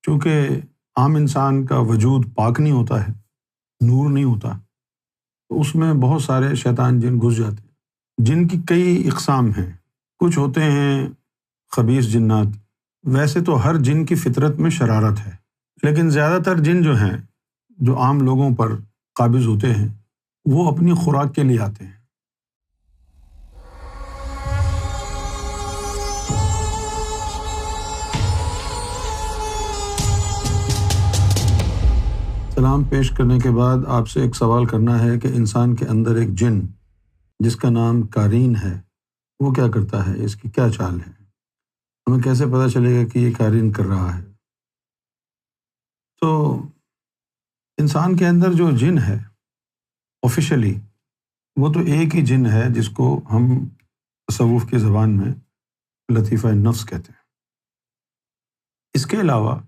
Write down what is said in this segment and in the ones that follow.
چونکہ عام انسان کا وجود پاک نہیں ہوتا ہے، نور نہیں ہوتا، تو اس میں بہت سارے شیطان جن گھس جاتے ہیں، جن کی کئی اقسام ہیں۔ کچھ ہوتے ہیں خبیث جنات، ویسے تو ہر جن کی فطرت میں شرارت ہے، لیکن زیادہ تر جن جو ہیں جو عام لوگوں پر قابض ہوتے ہیں وہ اپنی خوراک کے لیے آتے ہیں۔ سلام پیش کرنے کے بعد آپ سے ایک سوال کرنا ہے کہ انسان کے اندر ایک جن جس کا نام قارین ہے وہ کیا کرتا ہے، اس کی کیا چال ہے، ہمیں کیسے پتہ چلے گا کہ یہ قارین کر رہا ہے؟ تو انسان کے اندر جو جن ہے آفیشلی وہ تو ایک ہی جن ہے جس کو ہم تصوف کی زبان میں لطیفہ نفس کہتے ہیں۔ اس کے علاوہ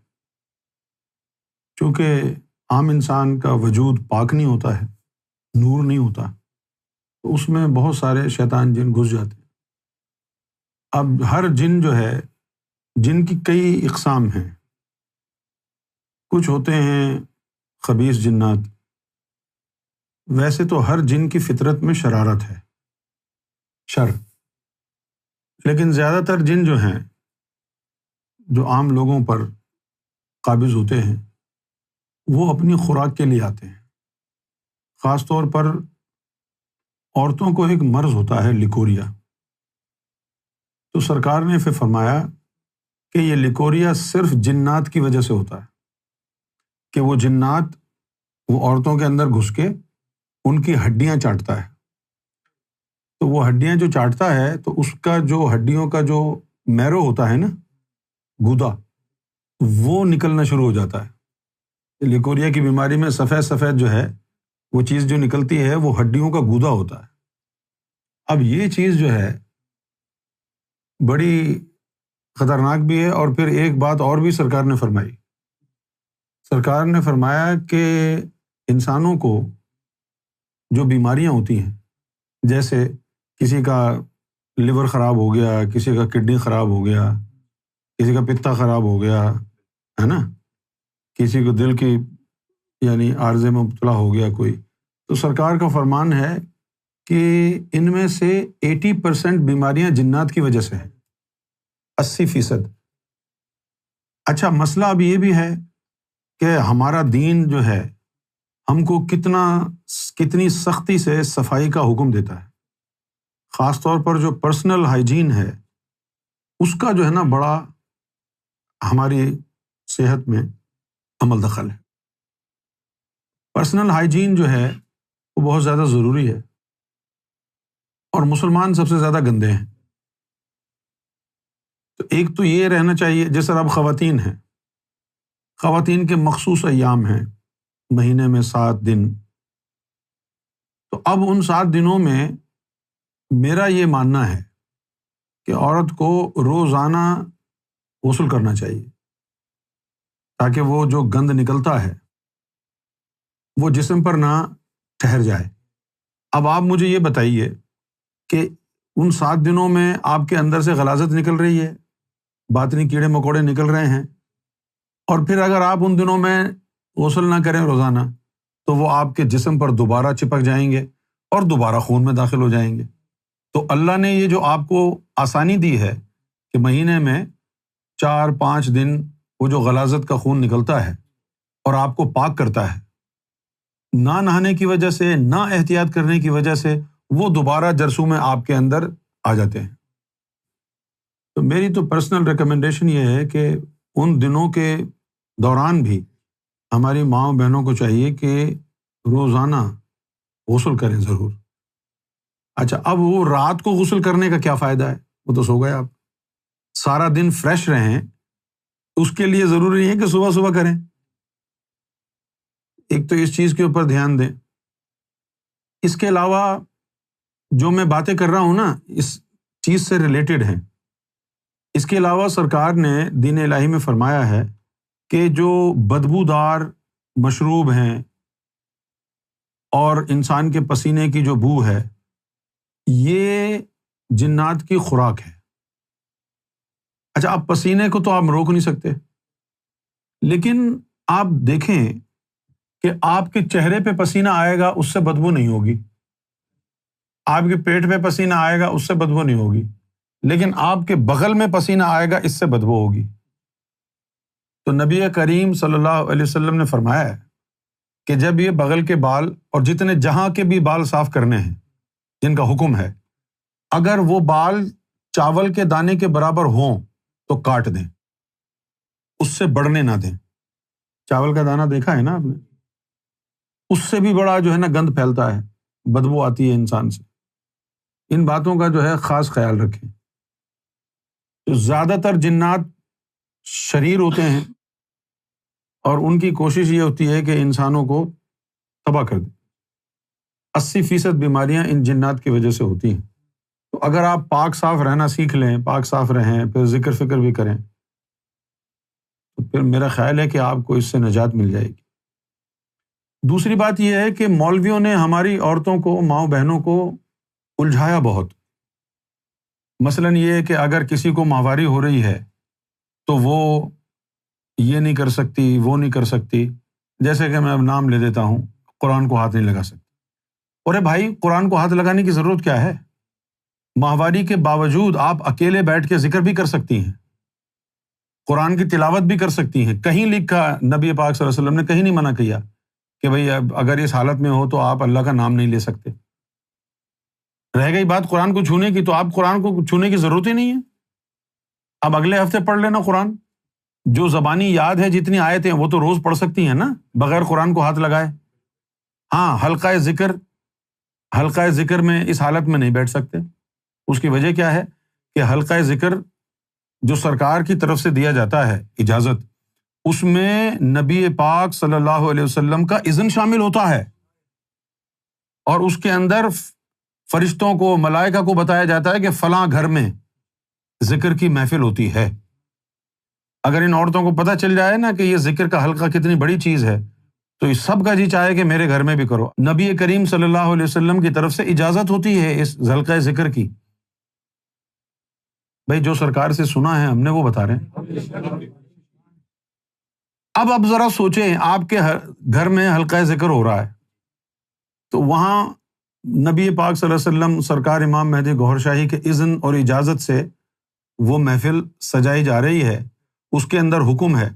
چونکہ عام انسان کا وجود پاک نہیں ہوتا ہے، نور نہیں ہوتا، تو اس میں بہت سارے شیطان جن گھس جاتے ہیں۔ اب ہر جن جو ہے جن کی کئی اقسام ہیں۔ کچھ ہوتے ہیں خبیث جنات، ویسے تو ہر جن کی فطرت میں شرارت ہے، شر، لیکن زیادہ تر جن جو ہیں جو عام لوگوں پر قابض ہوتے ہیں وہ اپنی خوراک کے لیے آتے ہیں۔ خاص طور پر عورتوں کو ایک مرض ہوتا ہے لیکوریا، تو سرکار نے پھر فرمایا کہ یہ لیکوریا صرف جنات کی وجہ سے ہوتا ہے، کہ وہ جنات وہ عورتوں کے اندر گھس کے ان کی ہڈیاں چاٹتا ہے، تو وہ ہڈیاں جو چاٹتا ہے تو اس کا جو ہڈیوں کا جو میرو ہوتا ہے نا، گودا، وہ نکلنا شروع ہو جاتا ہے۔ لیکوریا کی بیماری میں سفید سفید جو ہے وہ چیز جو نکلتی ہے وہ ہڈیوں کا گودا ہوتا ہے۔ اب یہ چیز جو ہے بڑی خطرناک بھی ہے، اور پھر ایک بات اور بھی سرکار نے فرمائی۔ سرکار نے فرمایا کہ انسانوں کو جو بیماریاں ہوتی ہیں، جیسے کسی کا لیور خراب ہو گیا، کسی کا کڈنی خراب ہو گیا، کسی کا پتا خراب ہو گیا، ہے نا، کسی کو دل کی یعنی عارضے میں مبتلا ہو گیا کوئی، تو سرکار کا فرمان ہے کہ ان میں سے 80% بیماریاں جنات کی وجہ سے ہیں، 80%۔ اچھا، مسئلہ اب یہ بھی ہے کہ ہمارا دین جو ہے ہم کو کتنی سختی سے صفائی کا حکم دیتا ہے، خاص طور پر جو پرسنل ہائیجین ہے اس کا جو ہے نا بڑا ہماری صحت میں عمل دخل ہے۔ پرسنل ہائیجین جو ہے وہ بہت زیادہ ضروری ہے، اور مسلمان سب سے زیادہ گندے ہیں۔ تو ایک تو یہ رہنا چاہیے، جیسے اب خواتین ہیں، خواتین کے مخصوص ایام ہیں مہینے میں 7 دن، تو اب ان 7 دنوں میں میرا یہ ماننا ہے کہ عورت کو روزانہ غسل کرنا چاہیے، تاکہ وہ جو گند نکلتا ہے وہ جسم پر نہ ٹھہر جائے۔ اب آپ مجھے یہ بتائیے کہ ان 7 دنوں میں آپ کے اندر سے غلاظت نکل رہی ہے، باطنی کیڑے مکوڑے نکل رہے ہیں، اور پھر اگر آپ ان دنوں میں غسل نہ کریں روزانہ تو وہ آپ کے جسم پر دوبارہ چپک جائیں گے اور دوبارہ خون میں داخل ہو جائیں گے۔ تو اللہ نے یہ جو آپ کو آسانی دی ہے کہ مہینے میں 4-5 دن وہ جو غلاظت کا خون نکلتا ہے اور آپ کو پاک کرتا ہے، نہ نہانے کی وجہ سے، نہ احتیاط کرنے کی وجہ سے وہ دوبارہ جرثومے میں آپ کے اندر آ جاتے ہیں۔ تو میری تو پرسنل ریکمنڈیشن یہ ہے کہ ان دنوں کے دوران بھی ہماری ماں بہنوں کو چاہیے کہ روزانہ غسل کریں ضرور۔ اچھا، اب وہ رات کو غسل کرنے کا کیا فائدہ ہے؟ وہ تو سو گئے آپ، سارا دن فریش رہیں، اس کے لیے ضروری نہیں ہے کہ صبح صبح کریں۔ ایک تو اس چیز کے اوپر دھیان دیں۔ اس کے علاوہ جو میں باتیں کر رہا ہوں نا اس چیز سے ریلیٹڈ ہیں۔ اس کے علاوہ سرکار نے دین الہی میں فرمایا ہے کہ جو بدبودار مشروب ہیں اور انسان کے پسینے کی جو بو ہے، یہ جنات کی خوراک ہے۔ اچھا، اب پسینے کو تو آپ روک نہیں سکتے، لیکن آپ دیکھیں کہ آپ کے چہرے پہ پسینہ آئے گا، اس سے بدبو نہیں ہوگی، آپ کے پیٹ پہ پسینہ آئے گا، اس سے بدبو نہیں ہوگی، لیکن آپ کے بغل میں پسینہ آئے گا، اس سے بدبو ہوگی۔ تو نبی کریم صلی اللہ علیہ وسلم نے فرمایا ہے کہ جب یہ بغل کے بال اور جتنے جہاں کے بھی بال صاف کرنے ہیں جن کا حکم ہے، اگر وہ بال چاول کے دانے کے برابر ہوں تو کاٹ دیں، اس سے بڑھنے نہ دیں۔ چاول کا دانہ دیکھا ہے نا آپ نے، اس سے بھی بڑا جو ہے نا گند پھیلتا ہے، بدبو آتی ہے انسان سے۔ ان باتوں کا جو ہے خاص خیال رکھیں۔ تو زیادہ تر جنات شریر ہوتے ہیں اور ان کی کوشش یہ ہوتی ہے کہ انسانوں کو تباہ کر دیں۔ 80% بیماریاں ان جنات کی وجہ سے ہوتی ہیں۔ تو اگر آپ پاک صاف رہنا سیکھ لیں، پاک صاف رہیں، پھر ذکر فکر بھی کریں، تو پھر میرا خیال ہے کہ آپ کو اس سے نجات مل جائے گی۔ دوسری بات یہ ہے کہ مولویوں نے ہماری عورتوں کو، ماؤں بہنوں کو الجھایا بہت۔ مثلاً یہ ہے کہ اگر کسی کو ماہواری ہو رہی ہے تو وہ یہ نہیں کر سکتی، وہ نہیں کر سکتی۔ جیسے کہ میں اب نام لے دیتا ہوں، قرآن کو ہاتھ نہیں لگا سکتی۔ ارے بھائی، قرآن کو ہاتھ لگانے کی ضرورت کیا ہے؟ ماہواری کے باوجود آپ اکیلے بیٹھ کے ذکر بھی کر سکتی ہیں، قرآن کی تلاوت بھی کر سکتی ہیں۔ کہیں لکھا، نبی پاک صلی اللہ علیہ وسلم نے کہیں نہیں منع کیا کہ بھئی اب اگر اس حالت میں ہو تو آپ اللہ کا نام نہیں لے سکتے۔ رہ گئی بات قرآن کو چھونے کی، تو آپ قرآن کو چھونے کی ضرورت ہی نہیں ہے۔ اب اگلے ہفتے پڑھ لینا قرآن، جو زبانی یاد ہے، جتنی آیتیں وہ تو روز پڑھ سکتی ہیں نا، بغیر قرآن کو ہاتھ لگائے۔ ہاں، حلقہ ذکر میں اس حالت میں نہیں بیٹھ سکتے۔ اس کی وجہ کیا ہے کہ حلقہ ذکر جو سرکار کی طرف سے دیا جاتا ہے اجازت، اس میں نبی پاک صلی اللہ علیہ وسلم کا اذن شامل ہوتا ہے، اور اس کے اندر فرشتوں کو، ملائکہ کو بتایا جاتا ہے کہ فلاں گھر میں ذکر کی محفل ہوتی ہے۔ اگر ان عورتوں کو پتہ چل جائے نا کہ یہ ذکر کا حلقہ کتنی بڑی چیز ہے، تو اس سب کا جی چاہے کہ میرے گھر میں بھی کرو۔ نبی کریم صلی اللہ علیہ وسلم کی طرف سے اجازت ہوتی ہے اس حلقہ ذکر کی۔ بھائی جو سرکار سے سنا ہے ہم نے، وہ بتا رہے ہیں۔ اب ذرا سوچیں، آپ کے گھر میں حلقہ ذکر ہو رہا ہے، تو وہاں نبی پاک صلی اللہ علیہ وسلم، سرکار امام مہدی گوہر شاہی کے اذن اور اجازت سے وہ محفل سجائی جا رہی ہے۔ اس کے اندر حکم ہے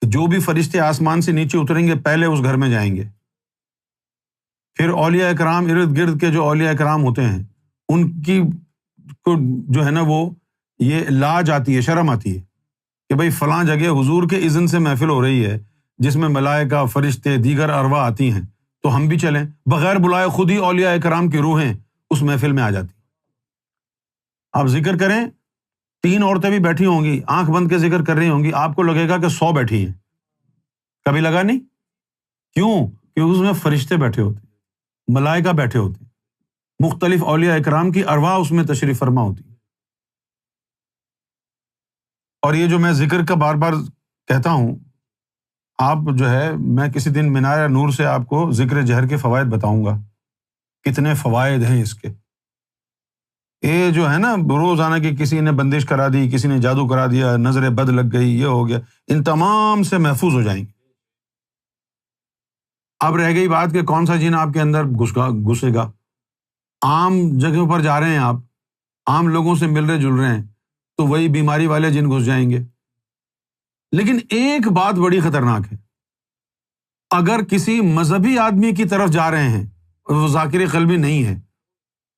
کہ جو بھی فرشتے آسمان سے نیچے اتریں گے پہلے اس گھر میں جائیں گے۔ پھر اولیاء کرام، ارد گرد کے جو اولیاء کرام ہوتے ہیں، ان کی کو جو ہے نا وہ یہ لاج آتی ہے، شرم آتی ہے کہ بھائی فلاں جگہ حضور کے اذن سے محفل ہو رہی ہے، جس میں ملائکہ، فرشتے، دیگر ارواح آتی ہیں، تو ہم بھی چلیں۔ بغیر بلائے خود ہی اولیاء کرام کی روحیں اس محفل میں آ جاتی۔ آپ ذکر کریں، 3 عورتیں بھی بیٹھی ہوں گی، آنکھ بند کے ذکر کر رہی ہوں گی، آپ کو لگے گا کہ 100 بیٹھی ہیں۔ کبھی لگا نہیں؟ کیوں؟ کیونکہ اس میں فرشتے بیٹھے ہوتے ہیں، ملائکہ بیٹھے ہوتے ہیں، مختلف اولیاء کرام کی ارواح اس میں تشریف فرما ہوتی ہے۔ اور یہ جو میں ذکر کا بار بار کہتا ہوں، آپ جو ہے، میں کسی دن مینار نور سے آپ کو ذکر جہر کے فوائد بتاؤں گا، کتنے فوائد ہیں اس کے۔ یہ جو ہے نا روزانہ کی کسی نے بندش کرا دی، کسی نے جادو کرا دیا، نظر بد لگ گئی، یہ ہو گیا، ان تمام سے محفوظ ہو جائیں گے۔ اب رہ گئی بات کہ کون سا جن آپ کے اندر گھسے گا۔ عام جگہوں پر جا رہے ہیں آپ، عام لوگوں سے مل رہے جل رہے ہیں، تو وہی بیماری والے جن گھس جائیں گے۔ لیکن ایک بات بڑی خطرناک ہے، اگر کسی مذہبی آدمی کی طرف جا رہے ہیں، وہ ذاکر قلبی نہیں ہے،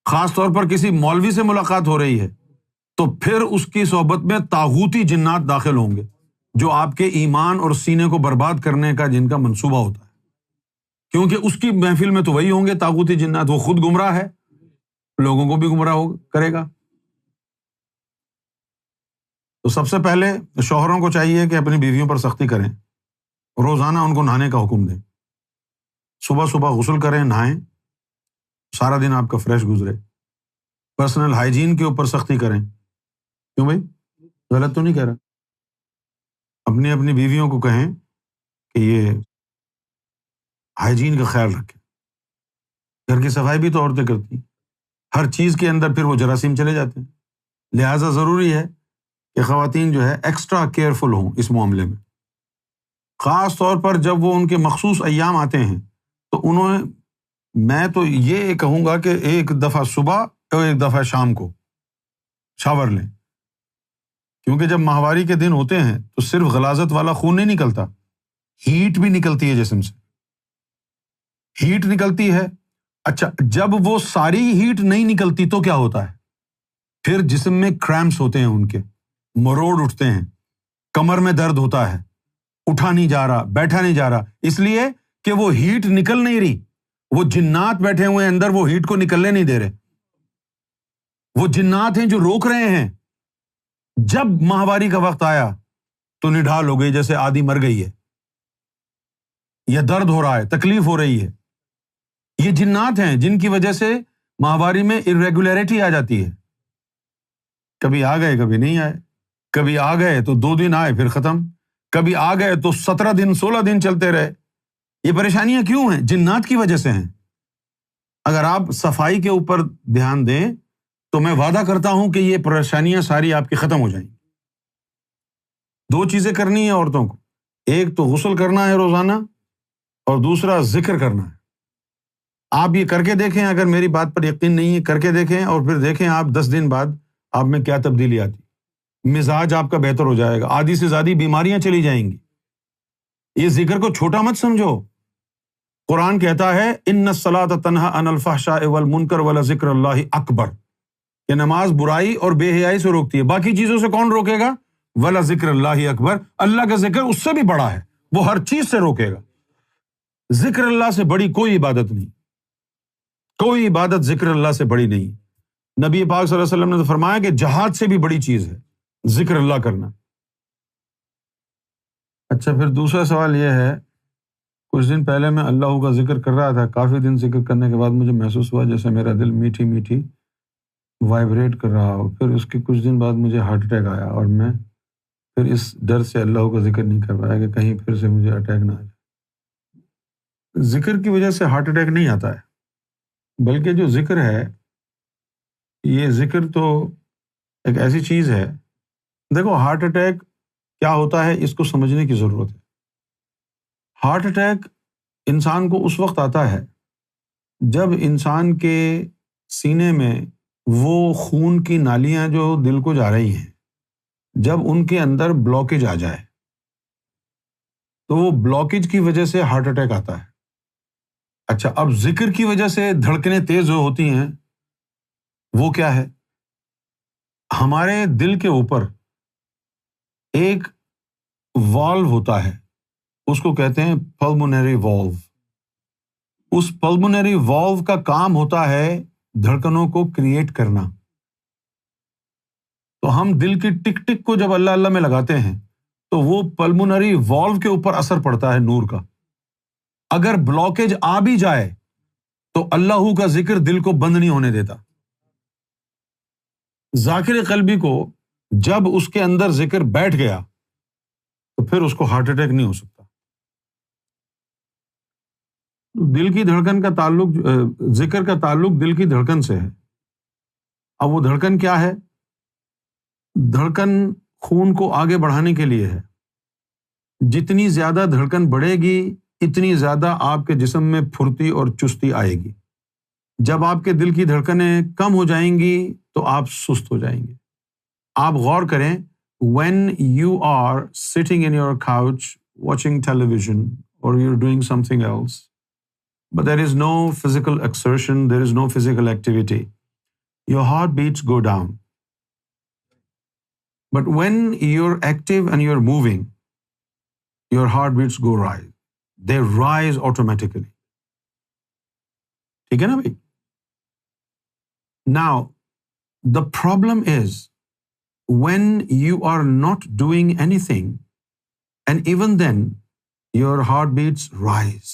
خاص طور پر کسی مولوی سے ملاقات ہو رہی ہے، تو پھر اس کی صحبت میں طاغوتی جنات داخل ہوں گے، جو آپ کے ایمان اور سینے کو برباد کرنے کا جن کا منصوبہ ہوتا ہے۔ کیونکہ اس کی محفل میں تو وہی ہوں گے طاغوتی جنات، وہ خود گمراہ ہے، لوگوں کو بھی گمراہ کرے گا۔ تو سب سے پہلے شوہروں کو چاہیے کہ اپنی بیویوں پر سختی کریں، روزانہ ان کو نہانے کا حکم دیں، صبح صبح غسل کریں، نہائیں، سارا دن آپ کا فریش گزرے۔ پرسنل ہائیجین کے اوپر سختی کریں۔ کیوں بھائی، غلط تو نہیں کہہ رہا؟ اپنی بیویوں کو کہیں کہ یہ ہائیجین کا خیال رکھیں۔ گھر کی صفائی بھی تو عورتیں کرتی ہیں، ہر چیز کے اندر پھر وہ جراثیم چلے جاتے ہیں، لہٰذا ضروری ہے کہ خواتین جو ہے ایکسٹرا کیئرفل ہوں اس معاملے میں۔ خاص طور پر جب وہ ان کے مخصوص ایام آتے ہیں تو میں تو یہ کہوں گا کہ ایک دفعہ صبح اور ایک دفعہ شام کو شاور لیں، کیونکہ جب ماہواری کے دن ہوتے ہیں تو صرف غلاظت والا خون نہیں نکلتا، ہیٹ بھی نکلتی ہے جسم سے، ہیٹ نکلتی ہے۔ اچھا، جب وہ ساری ہیٹ نہیں نکلتی تو کیا ہوتا ہے؟ پھر جسم میں کریمپس ہوتے ہیں، ان کے مروڑ اٹھتے ہیں، کمر میں درد ہوتا ہے، اٹھا نہیں جا رہا، بیٹھا نہیں جا رہا، اس لیے کہ وہ ہیٹ نکل نہیں رہی، وہ جنات بیٹھے ہوئے ہیں اندر، وہ ہیٹ کو نکلنے نہیں دے رہے، وہ جنات ہیں جو روک رہے ہیں۔ جب ماہواری کا وقت آیا تو نڈھال ہو گئی، جیسے آدھی مر گئی ہے، یا درد ہو رہا ہے، تکلیف ہو رہی ہے۔ یہ جنات ہیں جن کی وجہ سے ماہواری میں irregularity آ جاتی ہے، کبھی آ گئے کبھی نہیں آئے، کبھی آ گئے تو 2 دن آئے پھر ختم، کبھی آ گئے تو 17 دن 16 دن چلتے رہے۔ یہ پریشانیاں کیوں ہیں؟ جنات کی وجہ سے ہیں۔ اگر آپ صفائی کے اوپر دھیان دیں تو میں وعدہ کرتا ہوں کہ یہ پریشانیاں ساری آپ کی ختم ہو جائیں گی۔ 2 چیزیں کرنی ہیں عورتوں کو، ایک تو غسل کرنا ہے روزانہ، اور دوسرا ذکر کرنا ہے۔ آپ یہ کر کے دیکھیں، اگر میری بات پر یقین نہیں ہے کر کے دیکھیں، اور پھر دیکھیں آپ 10 دن بعد آپ میں کیا تبدیلی آتی، مزاج آپ کا بہتر ہو جائے گا، آدھی سے زیادہ بیماریاں چلی جائیں گی۔ یہ ذکر کو چھوٹا مت سمجھو، قرآن کہتا ہے ان الصلاۃ تنہی عن الفحشاء والمنکر ولذکر اللہ اکبر، کہ نماز برائی اور بے حیائی سے روکتی ہے، باقی چیزوں سے کون روکے گا؟ ولذکر اللہ اکبر، اللہ کا ذکر اس سے بھی بڑا ہے، وہ ہر چیز سے روکے گا۔ ذکر اللہ سے بڑی کوئی عبادت نہیں، کوئی عبادت ذکر اللہ سے بڑی نہیں۔ نبی پاک صلی اللہ علیہ وسلم نے تو فرمایا کہ جہاد سے بھی بڑی چیز ہے ذکر اللہ کرنا۔ اچھا، پھر دوسرا سوال یہ ہے، کچھ دن پہلے میں اللہ کا ذکر کر رہا تھا، کافی دن ذکر کرنے کے بعد مجھے محسوس ہوا جیسے میرا دل میٹھی میٹھی وائبریٹ کر رہا ہو، پھر اس کے کچھ دن بعد مجھے ہارٹ اٹیک آیا، اور میں پھر اس ڈر سے اللہ کا ذکر نہیں کر پایا کہ کہیں پھر سے مجھے اٹیک نہ آ جائے۔ ذکر کی وجہ سے ہارٹ اٹیک نہیں آتا ہے، بلکہ جو ذکر ہے، یہ ذکر تو ایک ایسی چیز ہے، دیکھو ہارٹ اٹیک کیا ہوتا ہے اس کو سمجھنے کی ضرورت ہے۔ ہارٹ اٹیک انسان کو اس وقت آتا ہے جب انسان کے سینے میں وہ خون کی نالیاں جو دل کو جا رہی ہیں، جب ان کے اندر بلاکیج آ جائے تو وہ بلاکیج کی وجہ سے ہارٹ اٹیک آتا ہے۔ اچھا، اب ذکر کی وجہ سے دھڑکنیں تیز جو ہوتی ہیں وہ کیا ہے؟ ہمارے دل کے اوپر ایک والو ہوتا ہے، اس کو کہتے ہیں پلمونری والو۔ اس پلمونری والو کا کام ہوتا ہے دھڑکنوں کو کریٹ کرنا۔ تو ہم دل کی ٹک ٹک کو جب اللہ اللہ میں لگاتے ہیں تو وہ پلمونری والو کے اوپر اثر پڑتا ہے نور کا۔ اگر بلاکیج آ بھی جائے تو اللہ کا ذکر دل کو بند نہیں ہونے دیتا۔ ذاکر قلبی کو جب اس کے اندر ذکر بیٹھ گیا تو پھر اس کو ہارٹ اٹیک نہیں ہو سکتا۔ دل کی دھڑکن کا تعلق، ذکر کا تعلق دل کی دھڑکن سے ہے۔ اب وہ دھڑکن کیا ہے؟ دھڑکن خون کو آگے بڑھانے کے لیے ہے۔ جتنی زیادہ دھڑکن بڑھے گی اتنی زیادہ آپ کے جسم میں پھرتی اور چستی آئے گی۔ جب آپ کے دل کی دھڑکنیں کم ہو جائیں گی تو آپ سست ہو جائیں گے۔ آپ غور کریں، when you are sitting in your couch watching television or you're doing something else, but there is no physical exertion, there is no physical activity, your heartbeats go down. But when you're active and you're moving, your heartbeats go rise. They rise automatically. ٹھیک ہے نا بھائی؟ Now, the problem is when you are not doing anything, and even then your heartbeats rise.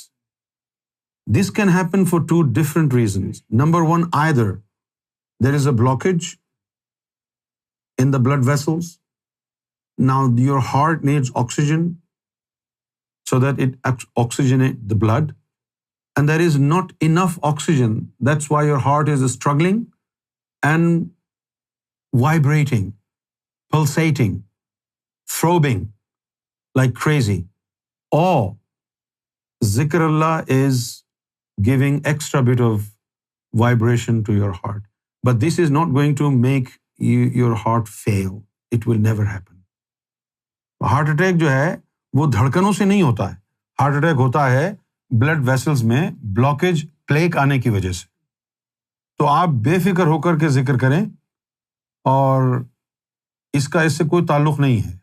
This can happen for 2 different reasons. Number 1, either there is a blockage in the blood vessels. Now your heart needs oxygen so that it oxygenates the blood, and there is not enough oxygen. That's why your heart is struggling and vibrating, pulsating, throbbing like crazy. awe. Zikr Allah is giving extra bit of vibration to your heart. But this is not going to make your heart fail. It will never happen. Heart attack جو ہے وہ دھڑکنوں سے نہیں ہوتا ہے. Heart attack ہوتا ہے blood vessels میں بلاکیج، پلیک آنے کی وجہ سے. تو آپ بے فکر ہو کر کے ذکر کریں، اور اس سے کوئی تعلق نہیں ہے